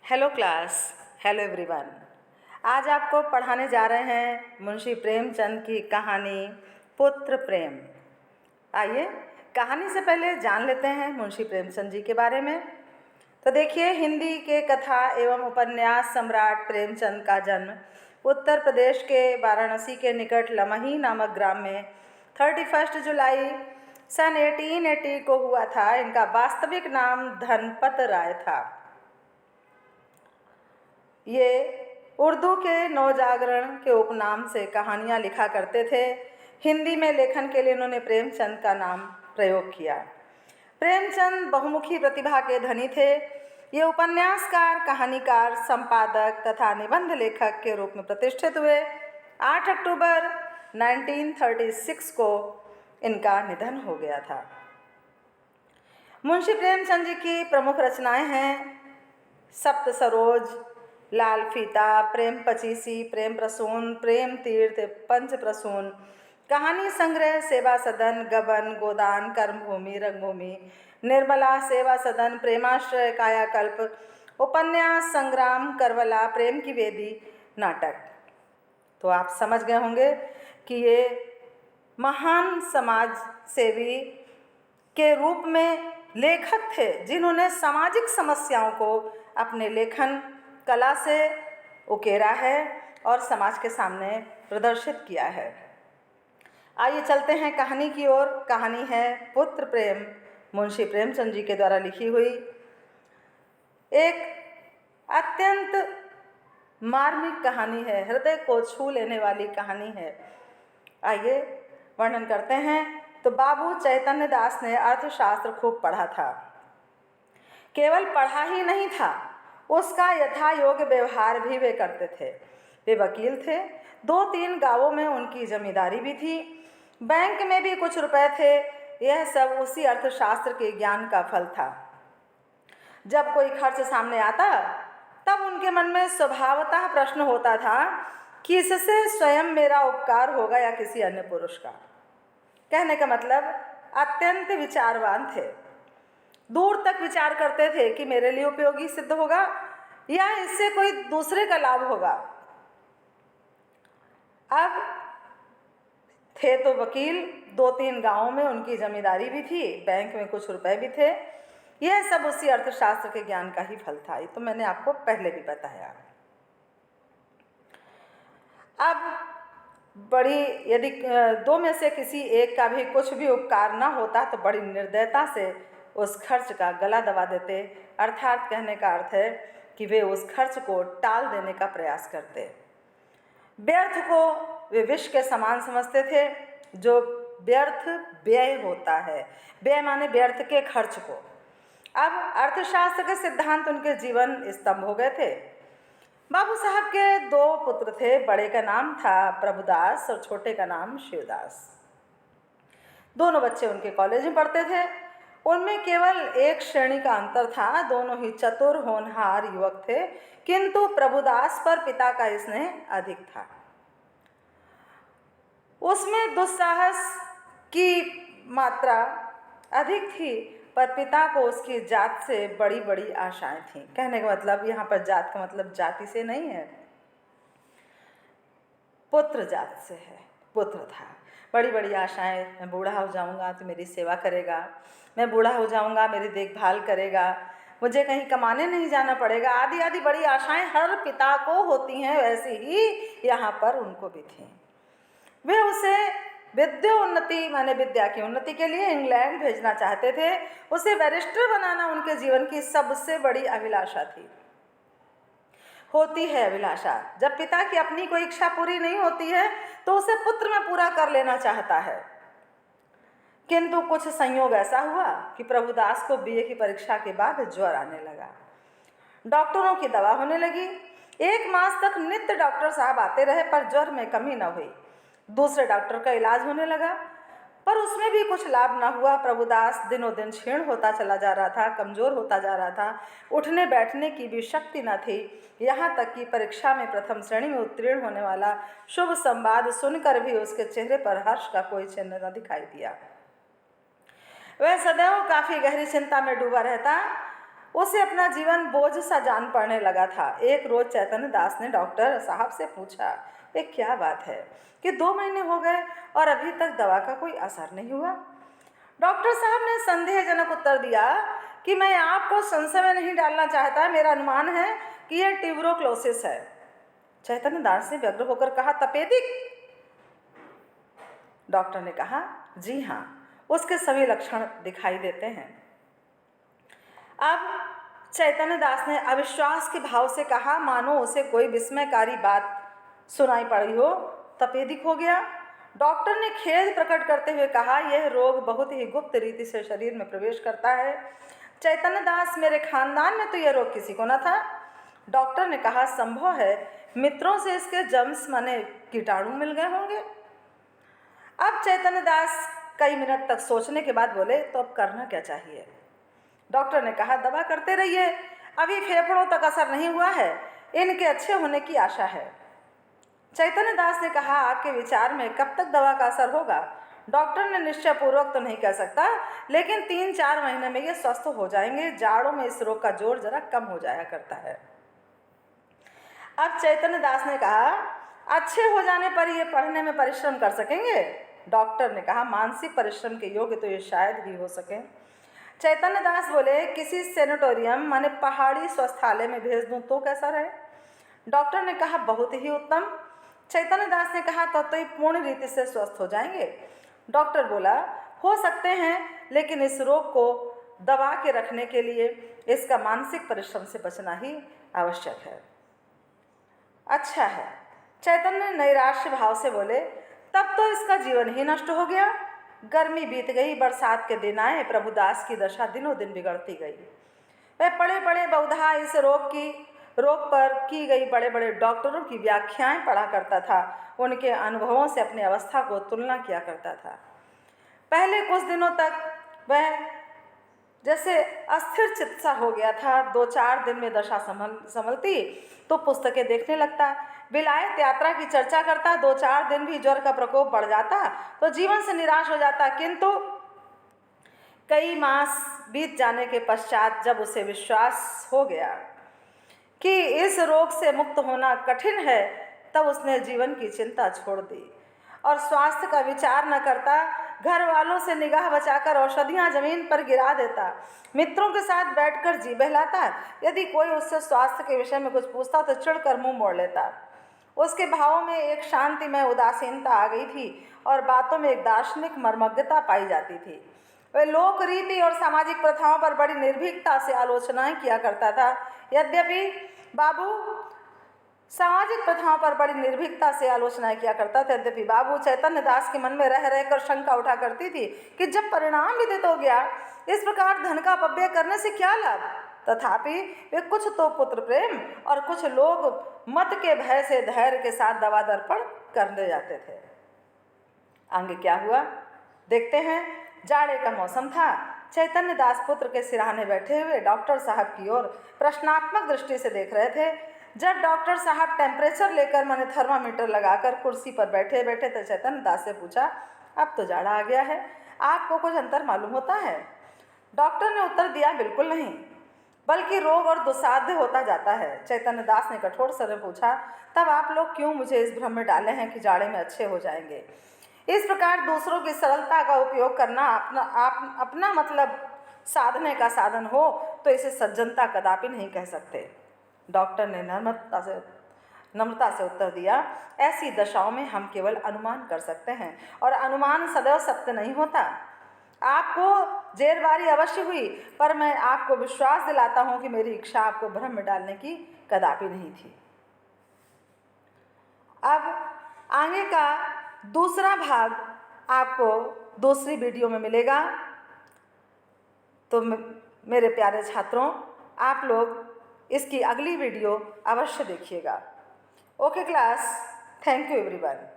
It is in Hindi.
Hello class. Hello everyone. आज आपको पढ़ाने जा रहे हैं मुंशी प्रेमचंद की कहानी पुत्र प्रेम। आइए कहानी से पहले जान लेते हैं मुंशी प्रेमचंद जी के बारे में। तो देखिए, हिंदी के कथा एवं उपन्यास सम्राट प्रेमचंद का जन्म उत्तर प्रदेश के वाराणसी के निकट लमही नामक ग्राम में 31 जुलाई सन 1880 को हुआ था। इनका वास्तविक नाम धनपत राय था। ये उर्दू के नवजागरण के उपनाम से कहानियाँ लिखा करते थे। हिंदी में लेखन के लिए उन्होंने प्रेमचंद का नाम प्रयोग किया। प्रेमचंद बहुमुखी प्रतिभा के धनी थे। ये उपन्यासकार, कहानीकार, संपादक तथा निबंध लेखक के रूप में प्रतिष्ठित हुए। 8 अक्टूबर 1936 को इनका निधन हो गया था। मुंशी प्रेमचंद जी की प्रमुख रचनाएं हैं सप्त सरोज, लाल फीता, प्रेम पचीसी, प्रेम प्रसून, प्रेम तीर्थ, पंच प्रसून, कहानी संग्रह, सेवा सदन, गबन, गोदान, कर्मभूमि, रंगभूमि, निर्मला, सेवा सदन, प्रेमाश्रय, कायाकल्प, उपन्यास, संग्राम, करबला, प्रेम की वेदी, नाटक। तो आप समझ गए होंगे कि ये महान समाज सेवी के रूप में लेखक थे, जिन्होंने सामाजिक समस्याओं को अपने लेखन कला से उकेरा है और समाज के सामने प्रदर्शित किया है। आइए चलते हैं कहानी की ओर। कहानी है पुत्र प्रेम, मुंशी प्रेमचंद जी के द्वारा लिखी हुई एक अत्यंत मार्मिक कहानी है, हृदय को छू लेने वाली कहानी है। आइए वर्णन करते हैं। तो बाबू चैतन्य दास ने अर्थशास्त्र खूब पढ़ा था। केवल पढ़ा ही नहीं था, उसका यथा योग्य व्यवहार भी वे करते थे। वे वकील थे। 2-3 गांवों में उनकी जमींदारी भी थी। बैंक में भी कुछ रुपए थे। यह सब उसी अर्थशास्त्र के ज्ञान का फल था। जब कोई खर्च सामने आता तब उनके मन में स्वभावतः प्रश्न होता था कि इससे स्वयं मेरा उपकार होगा या किसी अन्य पुरुष का। कहने का मतलब अत्यंत विचारवान थे। दूर तक विचार करते थे कि मेरे लिए उपयोगी सिद्ध होगा या इससे कोई दूसरे का लाभ होगा। अब थे तो वकील, 2-3 गांवों में उनकी जमींदारी भी थी, बैंक में कुछ रुपए भी थे। यह सब उसी अर्थशास्त्र के ज्ञान का ही फल था। ये तो मैंने आपको पहले भी बताया। अब बड़ी यदि 2 में से किसी एक का भी कुछ भी उपकार ना होता तो बड़ी निर्दयता से उस खर्च का गला दबा देते। अर्थात कहने का अर्थ है कि वे उस खर्च को टाल देने का प्रयास करते। व्यर्थ को वे विष के समान समझते थे। जो व्यर्थ व्यय होता है, व्यय माने व्यर्थ के खर्च को। अब अर्थशास्त्र के सिद्धांत उनके जीवन स्तंभ हो गए थे। बाबू साहब के 2 पुत्र थे। बड़े का नाम था प्रभुदास और छोटे का नाम शिवदास। दोनों बच्चे उनके कॉलेज में पढ़ते थे। उनमें केवल एक श्रेणी का अंतर था। दोनों ही चतुर होनहार युवक थे, किंतु प्रभुदास पर पिता का स्नेह अधिक था। उसमें दुस्साहस की मात्रा अधिक थी, पर पिता को उसकी जात से बड़ी बड़ी आशाएं थीं। कहने का मतलब यहाँ पर जात का मतलब जाति से नहीं है, पुत्र जात से है। पुत्र था, बड़ी बड़ी आशाएं। मैं बूढ़ा हो जाऊंगा तो मेरी सेवा करेगा, मैं बूढ़ा हो जाऊंगा मेरी देखभाल करेगा, मुझे कहीं कमाने नहीं जाना पड़ेगा, आदि आदि बड़ी आशाएं हर पिता को होती हैं, वैसे ही यहाँ पर उनको भी थी। वे उसे विद्या उन्नति माने विद्या की उन्नति के लिए इंग्लैंड भेजना चाहते थे। उसे बैरिस्टर बनाना उनके जीवन की सबसे बड़ी अभिलाषा थी। होती है अभिलाषा। जब पिता की अपनी कोई इच्छा पूरी नहीं होती है तो उसे पुत्र में पूरा कर लेना चाहता है। किंतु कुछ संयोग ऐसा हुआ कि प्रभुदास को बीए की परीक्षा के बाद ज्वर आने लगा। डॉक्टरों की दवा होने लगी। 1 मास तक नित्य डॉक्टर साहब आते रहे, पर ज्वर में कमी न हुई। दूसरे डॉक्टर का इलाज होने लगा, पर उसमें भी कुछ लाभ न हुआ। प्रभुदास दिनों दिन क्षीण होता चला जा रहा था, कमज़ोर होता जा रहा था। उठने बैठने की भी शक्ति न थी। यहाँ तक कि परीक्षा में प्रथम श्रेणी में उत्तीर्ण होने वाला शुभ संवाद सुनकर भी उसके चेहरे पर हर्ष का कोई चिन्ह न दिखाई दिया। वह सदैव काफ़ी गहरी चिंता में डूबा रहता। उसे अपना जीवन बोझ सा जान पड़ने लगा था। एक रोज चैतन्य दास ने डॉक्टर साहब से पूछा, ये क्या बात है कि 2 महीने हो गए और अभी तक दवा का कोई असर नहीं हुआ। डॉक्टर साहब ने संदेहजनक उत्तर दिया कि मैं आपको संशय में नहीं डालना चाहता, मेरा अनुमान है कि यह ट्यूबरोक्लोसिस है। चैतन्य दास ने व्यग्र होकर कहा, तपेदिक? डॉक्टर ने कहा, जी हाँ, उसके सभी लक्षण दिखाई देते हैं। अब चैतन्य दास ने अविश्वास के भाव से कहा, मानो उसे कोई विस्मयकारी बात सुनाई पड़ी हो, तपेदिक हो गया। डॉक्टर ने खेद प्रकट करते हुए कहा, यह रोग बहुत ही गुप्त रीति से शरीर में प्रवेश करता है। चैतन्य दास, मेरे खानदान में तो यह रोग किसी को न था। डॉक्टर ने कहा, संभव है मित्रों से इसके जर्म्स माने कीटाणु मिल गए होंगे। अब चैतन्य दास कई मिनट तक सोचने के बाद बोले, तो अब करना क्या चाहिए? डॉक्टर ने कहा, दवा करते रहिए, अभी फेफड़ों तक असर नहीं हुआ है, इनके अच्छे होने की आशा है। चैतन्य दास ने कहा, आपके विचार में कब तक दवा का असर होगा? डॉक्टर ने निश्चय पूर्वक तो नहीं कह सकता, लेकिन 3-4 महीने में ये स्वस्थ हो जाएंगे। जाड़ों में इस रोग का जोर जरा कम हो जाया करता है। अब चैतन्य दास ने कहा, अच्छे हो जाने पर ये पढ़ने में परिश्रम कर सकेंगे? डॉक्टर ने कहा, मानसिक परिश्रम के योग्य तो ये शायद ही हो सके। चैतन्य दास बोले, किसी सेनेटोरियम माने पहाड़ी स्वस्थालय में भेज दूं तो कैसा रहे? डॉक्टर ने कहा, बहुत ही उत्तम। चैतन्य दास ने कहा, तो ये पूर्ण रीति से स्वस्थ हो जाएंगे। डॉक्टर बोला, हो सकते हैं, लेकिन इस रोग को दबा के रखने के लिए इसका मानसिक परिश्रम से बचना ही आवश्यक है। अच्छा है। चैतन्य नैराश्य भाव से बोले, तब तो इसका जीवन ही नष्ट हो गया। गर्मी बीत गई, बरसात के दिन आए, प्रभुदास की दशा दिनों दिन बिगड़ती गई। वह पड़े पड़े बहुधा इस रोग पर की गई बड़े बड़े डॉक्टरों की व्याख्याएं पढ़ा करता था। उनके अनुभवों से अपनी अवस्था को तुलना किया करता था। पहले कुछ दिनों तक वह जैसे अस्थिर चित्त सा हो गया था। 2-4 दिन में दशा संभलती तो पुस्तकें देखने लगता, विलायत यात्रा की चर्चा करता। 2-4 दिन भी ज्वर का प्रकोप बढ़ जाता तो जीवन से निराश हो जाता। किंतु कई मास बीत जाने के पश्चात जब उसे विश्वास हो गया कि इस रोग से मुक्त होना कठिन है, तब उसने जीवन की चिंता छोड़ दी और स्वास्थ्य का विचार न करता, घर वालों से निगाह बचाकर औषधियाँ जमीन पर गिरा देता, मित्रों के साथ बैठकर जी बहलाता। यदि कोई उससे स्वास्थ्य के विषय में कुछ पूछता तो चिढ़कर मुंह मोड़ लेता। उसके भावों में एक शांतिमय उदासीनता आ गई थी और बातों में एक दार्शनिक मर्मज्ञता पाई जाती थी। वह लोक रीति और सामाजिक प्रथाओं पर बड़ी निर्भीकता से आलोचनाएं किया करता था। यद्यपि बाबू सामाजिक प्रथाओं पर बड़ी निर्भीकता से आलोचनाएं किया करता था, यद्यपि बाबू चैतन्य दास के मन में रह रहकर शंका उठा करती थी कि जब परिणाम विदित हो गया, इस प्रकार धन का अपव्यय करने से क्या लाभ? तथापि वे कुछ तो पुत्र प्रेम और कुछ लोग मत के भय से धैर्य के साथ दवा दर्पण करने जाते थे। आगे क्या हुआ देखते हैं। जाड़े का मौसम था। चैतन्य दास पुत्र के सिरहाने बैठे हुए डॉक्टर साहब की ओर प्रश्नात्मक दृष्टि से देख रहे थे। जब डॉक्टर साहब टेम्परेचर लेकर माने थर्मामीटर लगाकर कुर्सी पर बैठे बैठे तो चैतन्य दास से पूछा, अब तो जाड़ा आ गया है, आपको कुछ अंतर मालूम होता है? डॉक्टर ने उत्तर दिया, बिल्कुल नहीं, बल्कि रोग और दुस्साध्य होता जाता है। चैतन्य दास ने कठोर स्वर में पूछा, तब आप लोग क्यों मुझे इस भ्रम में डाले हैं कि जाड़े में अच्छे हो जाएंगे? इस प्रकार दूसरों की सरलता का उपयोग करना अपना मतलब साधने का साधन हो तो इसे सज्जनता कदापि नहीं कह सकते। डॉक्टर ने नम्रता से उत्तर दिया, ऐसी दशाओं में हम केवल अनुमान कर सकते हैं और अनुमान सदैव सत्य नहीं होता। आपको जेरबारी अवश्य हुई, पर मैं आपको विश्वास दिलाता हूँ कि मेरी इच्छा आपको भ्रम में डालने की कदापि नहीं थी। अब आगे का दूसरा भाग आपको दूसरी वीडियो में मिलेगा। तो मेरे प्यारे छात्रों, आप लोग इसकी अगली वीडियो अवश्य देखिएगा। Okay class, thank you everyone.